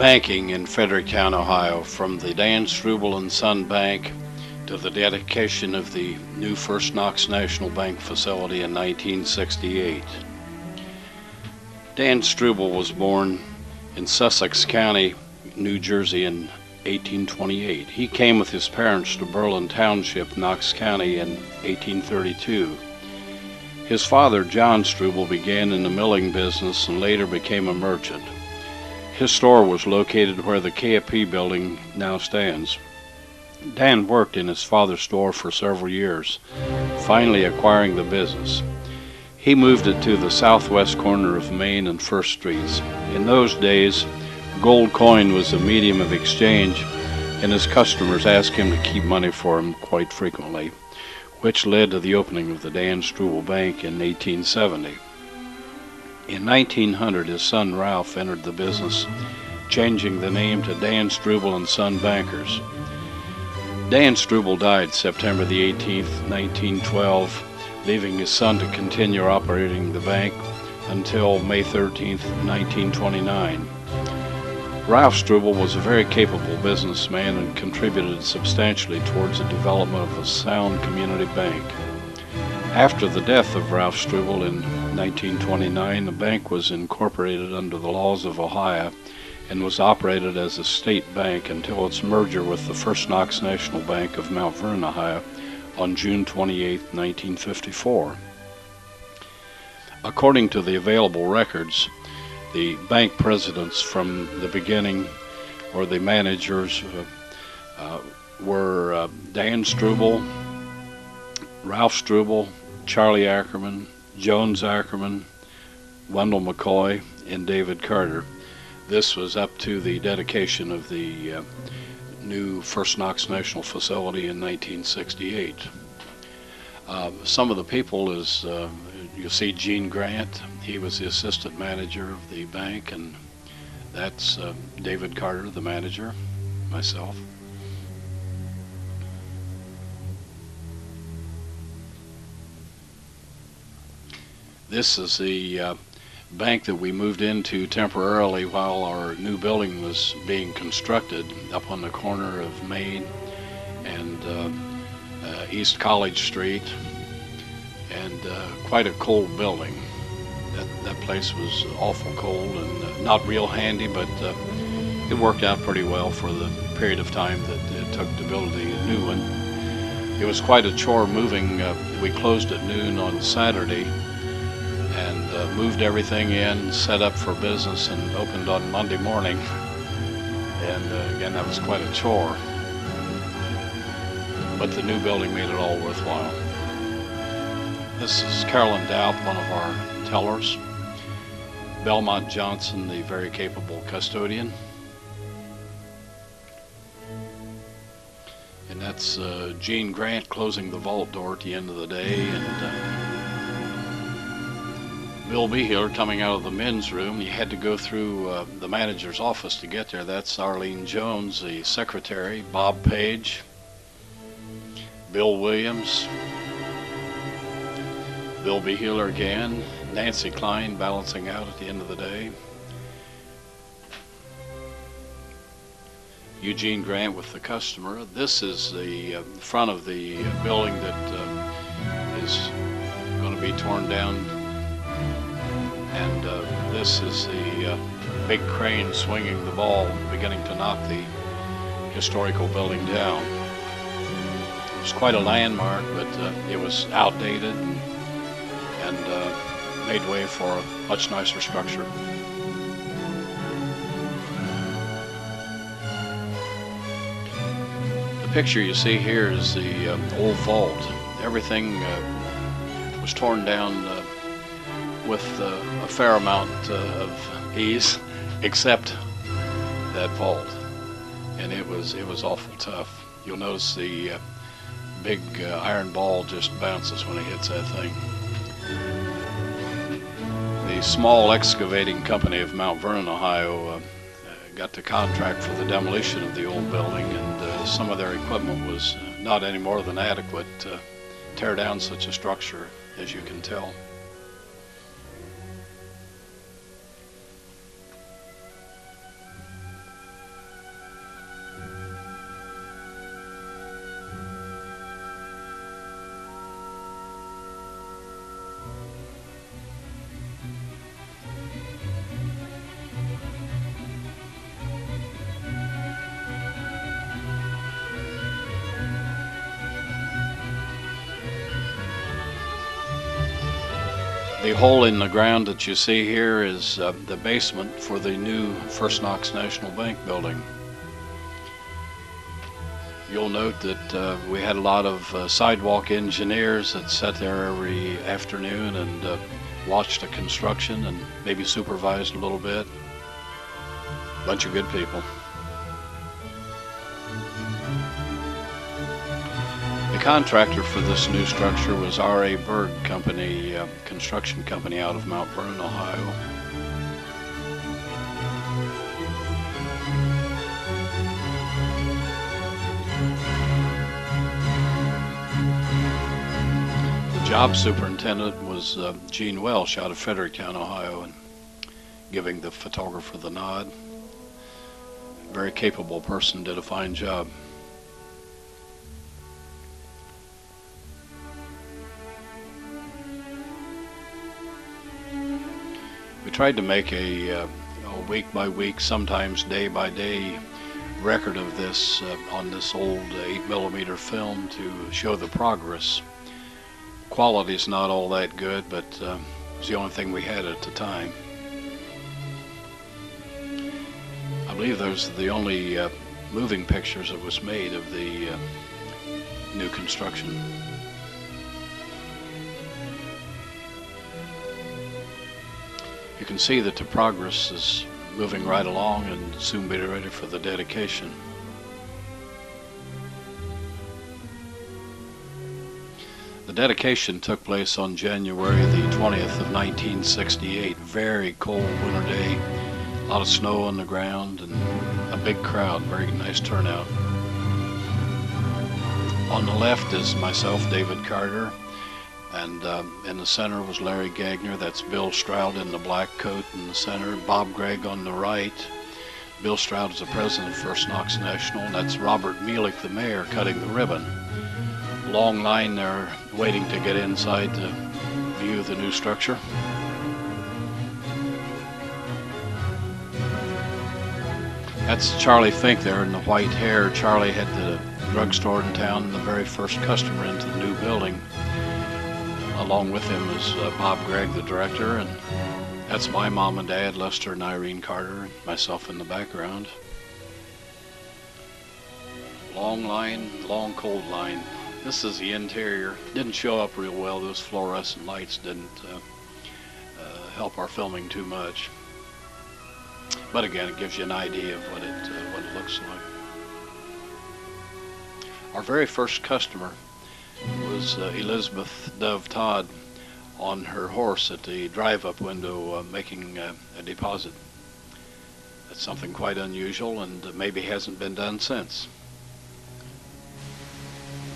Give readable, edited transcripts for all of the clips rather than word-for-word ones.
banking in Fredericktown, Ohio, from the Dan Struble and Son Bank to the dedication of the new First Knox National Bank facility in 1968. Dan Struble was born in Sussex County, New Jersey in 1828. He came with his parents to Berlin Township, Knox County in 1832. His father, John Struble, began in the milling business and later became a merchant. His store was located where the KFP building now stands. Dan worked in his father's store for several years, finally acquiring the business. He moved it to the southwest corner of Main and First Streets. In those days, gold coin was a medium of exchange, and his customers asked him to keep money for him quite frequently, which led to the opening of the Dan Struble Bank in 1870. In 1900, his son Ralph entered the business, changing the name to Dan Struble and Son Bankers. Dan Struble died September the 18th, 1912, leaving his son to continue operating the bank until May 13th, 1929. Ralph Struble was a very capable businessman and contributed substantially towards the development of a sound community bank. After the death of Ralph Struble in 1929, the bank was incorporated under the laws of Ohio and was operated as a state bank until its merger with the First Knox National Bank of Mount Vernon, Ohio, on June 28, 1954. According to the available records, the bank presidents from the beginning, or the managers, were Dan Struble, Ralph Struble, Charlie Ackerman, Jones Ackerman, Wendell McCoy, and David Carter. This was up to the dedication of the new First Knox National facility in 1968. Some of the people is, you see Gene Grant. He was the assistant manager of the bank, and that's David Carter, the manager, myself. This is the bank that we moved into temporarily while our new building was being constructed up on the corner of Main and East College Street, and quite a cold building. That place was awful cold and not real handy, but it worked out pretty well for the period of time that it took to build the new one. It was quite a chore moving. We closed at noon on Saturday and moved everything in, set up for business, and opened on Monday morning. And again, that was quite a chore. But the new building made it all worthwhile. This is Carolyn Doubt, one of our tellers. Belmont Johnson, the very capable custodian. And that's Gene Grant closing the vault door at the end of the day, and Bill Beheeler coming out of the men's room. You had to go through the manager's office to get there. That's Arlene Jones, the secretary. Bob Page, Bill Williams, Bill Beheeler again, Nancy Klein balancing out at the end of the day, Eugene Grant with the customer. This is the front of the building that is going to be torn down, and this is the big crane swinging the ball, beginning to knock the historical building down. It was quite a landmark, but it was outdated and made way for a much nicer structure. The picture you see here is the old vault. Everything was torn down with a fair amount of ease, except that vault, and it was awful tough. You'll notice the big iron ball just bounces when it hits that thing. The small excavating company of Mount Vernon, Ohio, got the contract for the demolition of the old building, and some of their equipment was not any more than adequate to tear down such a structure, as you can tell. The hole in the ground that you see here is the basement for the new First Knox National Bank building. You'll note that we had a lot of sidewalk engineers that sat there every afternoon and watched the construction and maybe supervised a little bit. Bunch of good people. The contractor for this new structure was R.A. Berg Company, construction company out of Mount Vernon, Ohio. The job superintendent was Gene Welsh out of Fredericktown, Ohio, and giving the photographer the nod. Very capable person, did a fine job. We tried to make a week by week, sometimes day by day record of this on this old 8mm film to show the progress. Quality's not all that good, but it's the only thing we had at the time. I believe those are the only moving pictures that was made of the new construction. You can see that the progress is moving right along and soon be ready for the dedication. The dedication took place on January the 20th of 1968. Very cold winter day, a lot of snow on the ground and a big crowd, very nice turnout. On the left is myself, David Carter, and in the center was Larry Gagner. That's Bill Stroud in the black coat in the center. Bob Gregg on the right. Bill Stroud is the president of First Knox National, and that's Robert Mielik, the mayor, cutting the ribbon. Long line there waiting to get inside to view the new structure. That's Charlie Fink there in the white hair. Charlie had the drugstore in town, the very first customer into the new building. Along with him is Bob Gregg, the director, and that's my mom and dad, Lester and Irene Carter, and myself in the background. Long line, long cold line. This is the interior. Didn't show up real well. Those fluorescent lights didn't help our filming too much. But again, it gives you an idea of what it looks like. Our very first customer was Elizabeth Dove Todd on her horse at the drive-up window making a deposit. That's something quite unusual and maybe hasn't been done since.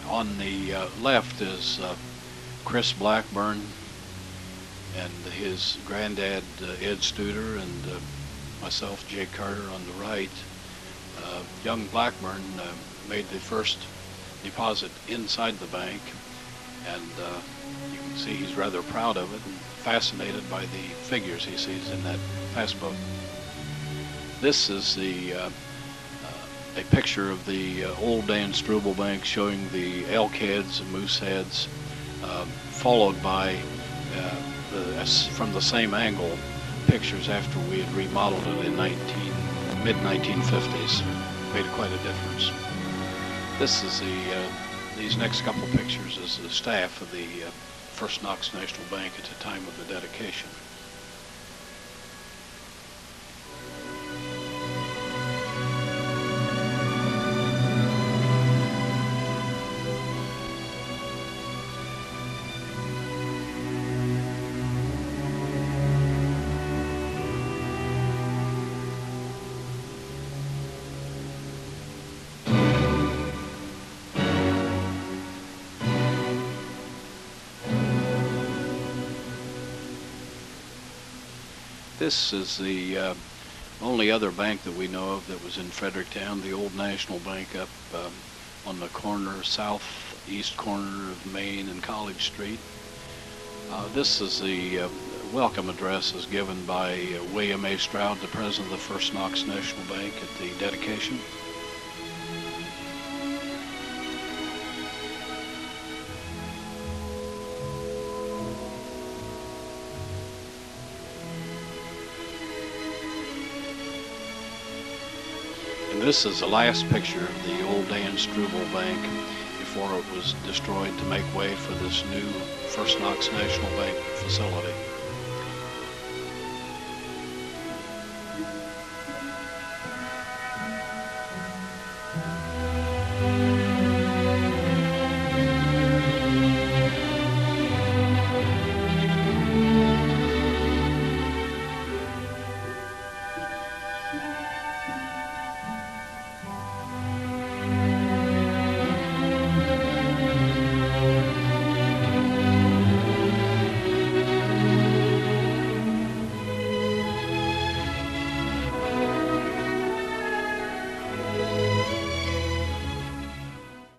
On the left is Chris Blackburn and his granddad Ed Studer and myself, Jake Carter, on the right. Young Blackburn made the first deposit inside the bank, and you can see he's rather proud of it and fascinated by the figures he sees in that passbook. This is a picture of the old Dan Struble Bank showing the elk heads and moose heads, followed by from the same angle pictures after we had remodeled it in mid-1950s. Made quite a difference. This is these next couple pictures is the staff of the First Knox National Bank at the time of the dedication. This is the only other bank that we know of that was in Fredericktown, the old National Bank up on the corner, southeast corner of Main and College Street. This is the welcome address is given by William A. Stroud, the president of the First Knox National Bank, at the dedication. This is the last picture of the old Dan Struble Bank before it was destroyed to make way for this new First Knox National Bank facility.